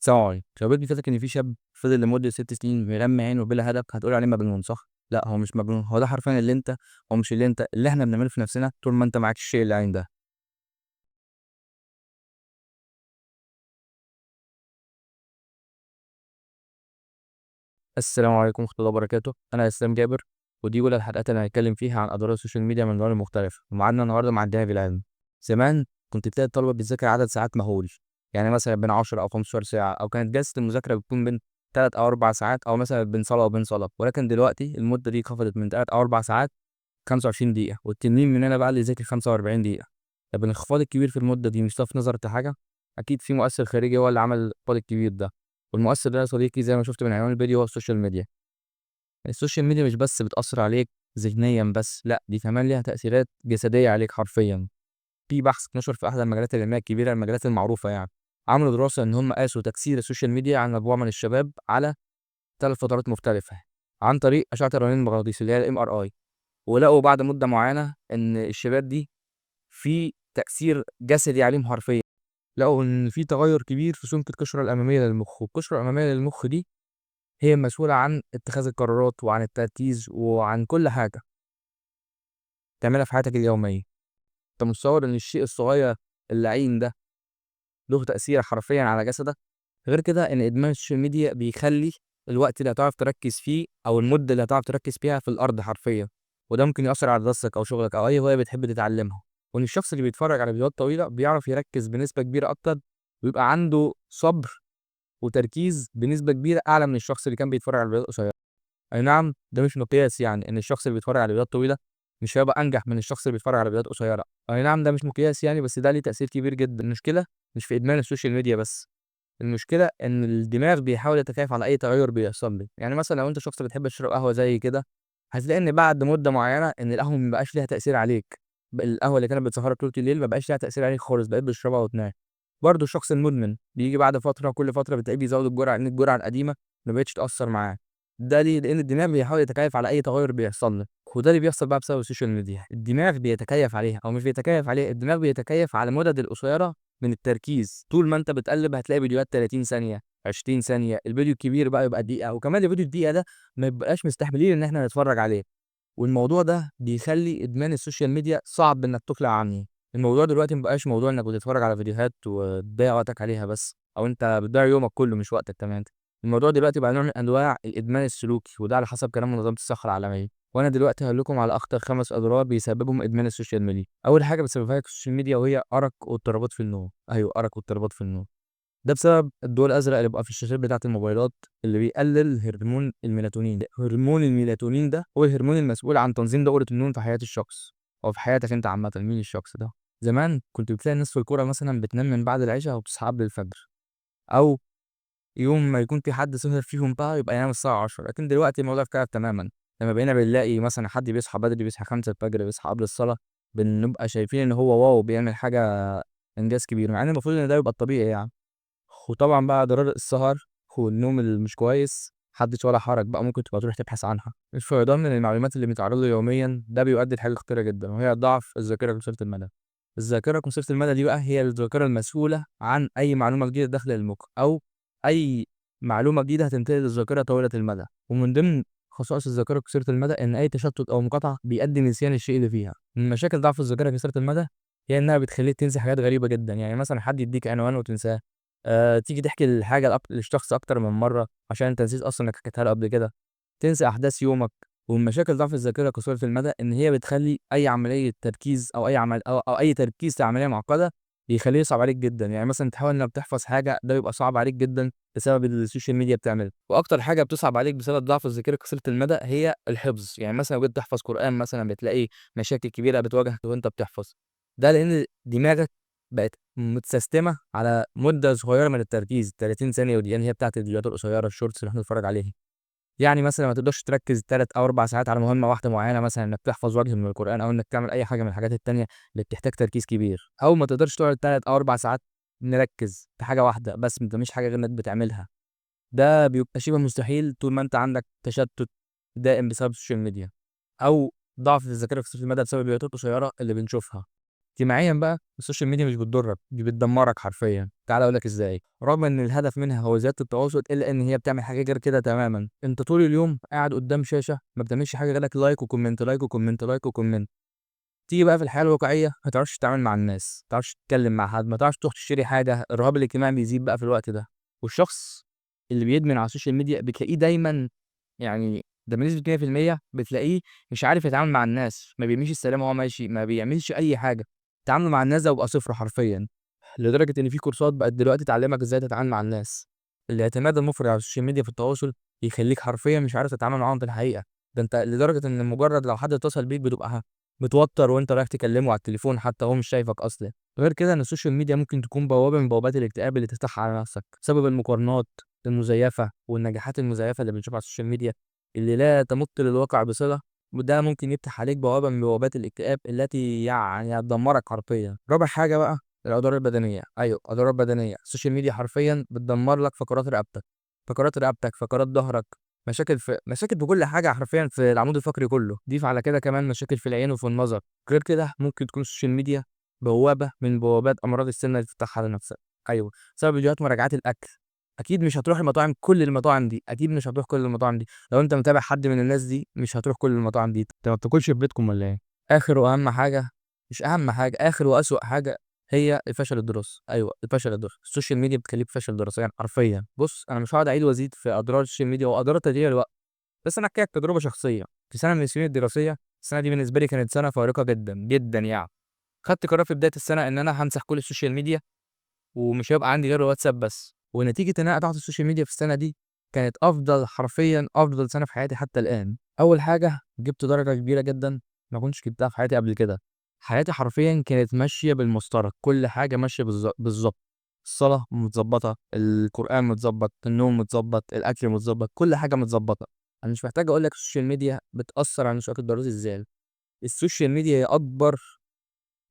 السلام عليكم. لو جيت قلت لك ان في شاب فضل لمده 6 سنين بيرمي عينه بلا هدف هتقول عليه مجنون، صح؟ لا، هو مش مجنون، هو ده حرفيا هو مش اللي احنا بنعمله في نفسنا طول ما انت معاك الشيء اللي عين ده. السلام عليكم ورحمه الله وبركاته، انا اسلام جابر، ودي اولى الحلقات اللي هنتكلم فيها عن اضرار السوشيال ميديا من جوانب مختلفه، ومعانا النهارده معديها بالعلم. زمان كنت تلاقي الطلبه بتذاكر عدد ساعات مهول، يعني مثلا بين 10 او 15 ساعه، او كانت جلسه المذاكره بتكون بين 3 او 4 ساعات، او مثلا بين صلاه وبين صلاه. ولكن دلوقتي المده دي خفضت من 3 او 4 ساعات 25 دقيقة، والتنين من هنا بقى اللي يذاكر 45 دقيقة. طب الانخفاض الكبير في المدة دي مش لفت نظرك لحاجة؟ أكيد في مؤثر خارجي هو اللي عمل الانخفاض الكبير ده، والمؤثر ده يا صديقي زي ما شفت من عنوان الفيديو هو السوشيال ميديا. السوشيال ميديا مش بس بتأثر عليك ذهنيا بس، لا دي كمان ليها تأثيرات جسدية عليك حرفيا. في بحث نشر في أحد المجلات العلمية الكبيرة، المجلات المعروفة يعني، عملوا دراسة إن هم قاسوا تأثير السوشيال ميديا على مجموعة من الشباب على 3 فترات مختلفة عن طريق أشعة الرنين المغناطيسي اللي هي الام ار اي. ولقوا بعد مدة معينة إن الشباب دي في تأثير جسدي عليهم حرفيًا، لقوا إن في تغيُّر كبير في سمك القشرة الأمامية للمخ، والقشرة الأمامية للمخ دي هي المسؤولة عن اتخاذ القرارات وعن التركيز وعن كل حاجة تعملها في حياتك اليومية. أنت متصوّر إن الشيء الصغير اللعين ده له تأثير حرفيًا على جسدك؟ غير كده إن إدمان السوشيال ميديا بيخلّي الوقت اللي هتعرف تركّز فيه أو المدة اللي هتعرف تركّز فيها في الأرض حرفيًا، وده ممكن يأثّر على دراستك أو شغلك أو أي هواية بتحب تتعلمها. وإن الشخص اللي بيتفرّج على فيديوهات طويلة بيعرف يركّز بنسبة كبيرة أكتر، ويبقى عنده صبر وتركيز بنسبة كبيرة أعلى من الشخص اللي كان بيتفرّج على فيديوهات قصيرة. أي نعم، ده مش مقياس يعني إن الشخص اللي بيتفرّج على فيديوهات طويلة مش هيبقى أنجح من الشخص اللي بيتفرّج على فيديوهات قصيرة. أي نعم، ده مش مقياس يعني، بس ده ليه تأثير كبير جدًا. المشكلة مش في إدمان السوشيال ميديا بس، المشكلة إن الدماغ بيحاول يتكيف على أي تغيُّر بيحصل لك. يعني مثلًا لو أنت شخص بتحب تشرب قهوة زي كده، هتلاقي إن بعد مدة معيّنة إن القهوة ما بقاش ليها تأثير عليك، القهوة اللي كانت بتسهّرك طول الليل ما بقاش ليها تأثير عليك خالص، بقيت بتشربها وتنام. برضه الشخص المدمن بييجي بعد فترة، كل فترة بتلاقيه بيزوّد الجرعة لإن الجرعة القديمة ما بقتش تأثّر معاه. ده ليه؟ لإن الدماغ بيحاول يتكيف على أي تغيُّر بيحصل لك، وده اللي بيحصل بقى بسبب السوشيال ميديا. الدماغ بيتكيف عليها أو مش بيتكيف عليها، الدماغ بيتكيف على المدد القصيرة من التركيز. طول ما أنت بتقلِّب هتلاقي فيديوهات 30 ثانية، 20 ثانية، الفيديو الكبير بقى يبقى دقيقة، وكمان الفيديو الدقيقة ده ما بيبقاش مستحملين إن إحنا نتفرّج عليه. والموضوع ده بيخلّي إدمان السوشيال ميديا صعب إنك تقلع عنه. الموضوع دلوقتي ما بقاش موضوع إنك بتتفرّج على فيديوهات وتضيّع وقتك عليها بس، أو أنت بتضيّع يومك كلّه مش وقتك كمان. الموضوع دلوقتي بقى نوع من أنواع الإدمان السلوكي، وده على حسب كلام منظمة الصحة العالمية. وأنا دلوقتي هاقول لكم على أخطر 5 أضرار بيسببهم إدمان السوشيال ميديا. أول حاجة بتسببها لك السوشيال ميديا وهي أرق واضطرابات في النوم. أيوه، أرق واضطرابات في النوم. ده بسبب الضوء الأزرق اللي بيبقى في الشاشات بتاعة الموبايلات، اللي بيقلل هرمون الميلاتونين. هرمون الميلاتونين ده هو الهرمون المسؤول عن تنظيم دورة النوم في حياة الشخص، أو في حياتك أنت عامةً. مين الشخص ده؟ زمان كنت بتلاقي الناس في القرى مثلًا بتنام من بعد العشا وبتصحى قبل الفجر، أو يوم ما يكون في حد سهر فيهم بقى يبقى ينام الساعة 10. لكن دلوقتي الموضوع اختلف تمامًا، لما بقينا بنلاقي مثلًا حد بيصحى بدري، بيصحى 5 بيصحى قبل الصلاة، بنبقى شايفين إن هو واو بيعمل حاجة، إنجاز كبير، مع إن المفروض إن ده يبقى الطبيعي يعني. وطبعًا بقى أضرار السهر والنوم اللي مش كويس حدث ولا حرج بقى، ممكن تبقى تروح تبحث عنها. الفيضان من المعلومات اللي بنتعرض له يوميًا ده بيؤدي لحاجة خطيرة جدًا، وهي ضعف الذاكرة قصيرة المدى. الذاكرة قصيرة المدى دي بقى هي الذاكرة المسؤولة عن أي معلومة جديدة داخلة المخ، أو أي معلومة جديدة هتنتقل للذاكرة طويلة المدى. ومن ضمن خصائص الذاكرة قصيرة المدى إن أي تشتت أو مقاطعة بيؤدي لنسيان الشيء اللي فيها. من مشاكل ضعف الذاكرة قصيرة المدى هي إنها بتخلّيك تنسى حاجات غريبة جدًا، يعني مثلًا حد يدّيك عنوان وتنساه. تيجي تحكي الحاجة لشخص أكتر من مرّة عشان أنت نسيت أصلًا إنك حكيتها له قبل كده، تنسى أحداث يومك. ومن مشاكل ضعف الذاكرة قصيرة المدى إن هي بتخلّي أي عملية تركيز أو أي عمل أو أي تركيز في عملية معقدة بيخلّيه يصعب عليك جدًا. يعني مثلًا تحاول إنك تحفظ حاجة، ده بيبقى صعب عليك جدًا بسبب اللي السوشيال ميديا بتعمله. وأكتر حاجة بتصعب عليك بسبب ضعف الذاكرة قصيرة المدى هي الحفظ. يعني مثلًا لو جيت تحفظ قرآن مثلًا بتلاقي مشاكل كبيرة بتواجهك وأنت بتحفظ، ده لإن دماغك بقت متسيستمة على مدة صغيرة من التركيز، 30 ثانية ودقيقة، اللي هي بتاعة الفيديوهات القصيرة الshorts اللي إحنا بنتفرج عليها. يعني مثلًا ما تقدرش تركّز 3 أو 4 ساعات على مهمة واحدة معيّنة، مثلًا إنك تحفظ وجه من القرآن، أو إنك تعمل أي حاجة من الحاجات التانية اللي بتحتاج تركيز كبير، أو ما تقدرش تقعد 3 أو 4 ساعات مركّز في حاجة واحدة بس ما بتعملش حاجة غير إنك بتعملها. ده بيبقى شبه مستحيل طول ما أنت عندك تشتت دائم بسبب السوشيال ميديا، أو ضعف في الذاكرة قصيرة المدى بسبب الفيديوهات القصيرة اللي بنشوفها. اجتماعيًا بقى السوشيال ميديا مش بتضرك، دي بتدمرك حرفيًا، تعالَ أقول لك إزاي، رغم إن الهدف منها هو زيادة التواصل إلا إن هي بتعمل حاجة غير كده تمامًا، أنت طول اليوم قاعد قدام شاشة ما بتعملش حاجة غير لك لايك وكومنت، لايك وكومنت، لايك وكومنت، تيجي بقى في الحياة الواقعية ما تعرفش تتعامل مع الناس، ما تعرفش تتكلم مع حد، ما تعرفش تروح تشتري حاجة، الرهاب الاجتماعي بيزيد بقى في الوقت ده، والشخص اللي بيدمن على السوشيال ميديا بتلاقيه دايمًا يعني ده بنسبة 100% بتلاقيه مش عارف يتعامل مع الناس، ما بيرميش السلام وهو ماشي، ما بيعملش أي حاجة، تعامله مع الناس ده بيبقى صفر حرفيًا، لدرجة إن في كورسات بقت دلوقتي تعلمك إزاي تتعامل مع الناس. الاعتماد المفرط على السوشيال ميديا في التواصل يخلّيك حرفيًا مش عارف تتعامل معاهم في الحقيقة، ده أنت لدرجة إن مجرد لو حد اتصل بيك بتبقى متوتر وأنت رايح تكلمه على التليفون حتى وهو مش شايفك أصلًا. غير كده إن السوشيال ميديا ممكن تكون بوابة من بوابات الاكتئاب اللي تفتحها على نفسك، بسبب المقارنات المزيفة والنجاحات المزيفة اللي بنشوفها على السوشيال ميديا اللي لا تمت للواقع بصلة، وده ممكن يفتح عليك بوابة من بوابات الاكتئاب التي يعني هتدمرك حرفيًا. رابع حاجة بقى الأضرار البدنية، أيوه أضرار بدنية، السوشيال ميديا حرفيًا بتدمر لك فقرات رقبتك، فقرات ضهرك، مشاكل في كل حاجة حرفيًا في العمود الفقري كله، ضيف على كده كمان مشاكل في العين وفي النظر، غير كده ممكن تكون السوشيال ميديا بوابة من بوابات أمراض السمنة اللي تفتحها على نفسك، أيوه، بسبب فيديوهات مراجعات الأكل، أكيد مش هتروح المطاعم كل المطاعم دي، أكيد مش هتروح كل المطاعم دي، لو أنت متابع حد من الناس دي مش هتروح كل المطاعم دي، أنت ما بتاكلش في بيتكم والّا إيه؟ آخر وأهم حاجة مش أهم حاجة، آخر وأسوأ حاجة هي الفشل الدراسي، أيوه الفشل الدراسي، السوشيال ميديا بتخلّيك فاشل دراسيًا حرفيًا، بُص أنا مش هاقعد أعيد وأزيد في أضرار السوشيال ميديا وأضرار تضييع الوقت، بس أنا هاحكي لك تجربة شخصية، في سنة من السنين الدراسية، السنة دي بالنسبة لي كانت سنة فارقة جدًا، جدًا يعني، خدت قرار في بداية السنة إن أنا هامسح كل السوشيال ميديا ومش هيبقى عندي غير الواتساب بس، ونتيجة إن أنا قطعت السوشيال ميديا في السنة دي، كانت حرفيًا أفضل سنة في حياتي حتى الآن. أول حاجة جِبت درجة كبيرة جدًا ما كنتش جِبتها في حياتي قبل كده، حياتي حرفيًا كانت ماشية بالمسطرة، كل حاجة ماشية بالضبط، الصلاة متضبطة، القرآن متضبط، النوم متضبط، الأكل متضبط، كل حاجة متضبطة. أنا مش محتاج أقول لك السوشيال ميديا بتأثّر على نشاطك الدراسي إزاي، السوشيال ميديا هي أكبر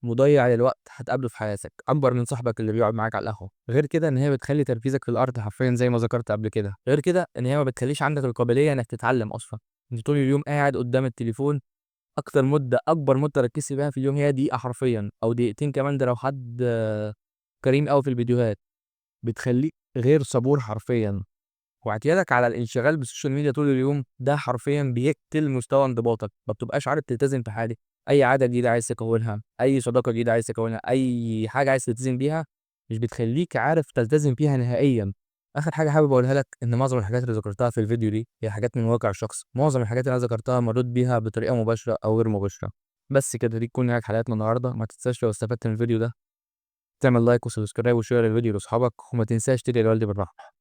مضيّع للوقت هتقابله في حياتك، أكبر من صاحبك اللي بيقعد معاك على القهوة، غير كده إن هي بتخلّي تركيزك في الأرض حرفيًا زي ما ذكرت قبل كده، غير كده إن هي ما بتخلّيش عندك القابلية إنك تتعلم أصلًا، أنت طول اليوم قاعد قدّام التليفون، أكبر مدة ركّزت فيها في اليوم هي دقيقة حرفيًا أو دقيقتين كمان ده لو حد كريم أوي في الفيديوهات، بتخلّيك غير صبور حرفيًا. واعتيادك على الانشغال بالسوشيال ميديا طول اليوم ده حرفيًا بيقتل مستوى انضباطك، ما بتبقاش عارف تلتزم في حاجة، أي عادة جديدة عايز تكوّنها، أي صداقة جديدة عايز تكوّنها، أي حاجة عايز تلتزم بيها، مش بتخلّيك عارف تلتزم فيها نهائيًا. آخر حاجة حابب أقولها لك إن معظم الحاجات اللي ذكرتها في الفيديو دي هي حاجات من واقع الشخص، معظم الحاجات اللي أنا ذكرتها مرّيت بيها بطريقة مباشرة أو غير مباشرة. بس كده دي تكون نهاية حلقتنا النهارده، ما تنساش لو استفدت من الفيديو ده تعمل لايك وسبسكرايب وشير الفيديو لأصحابك، وما تنساش تدعي لوالدي بالرحمة.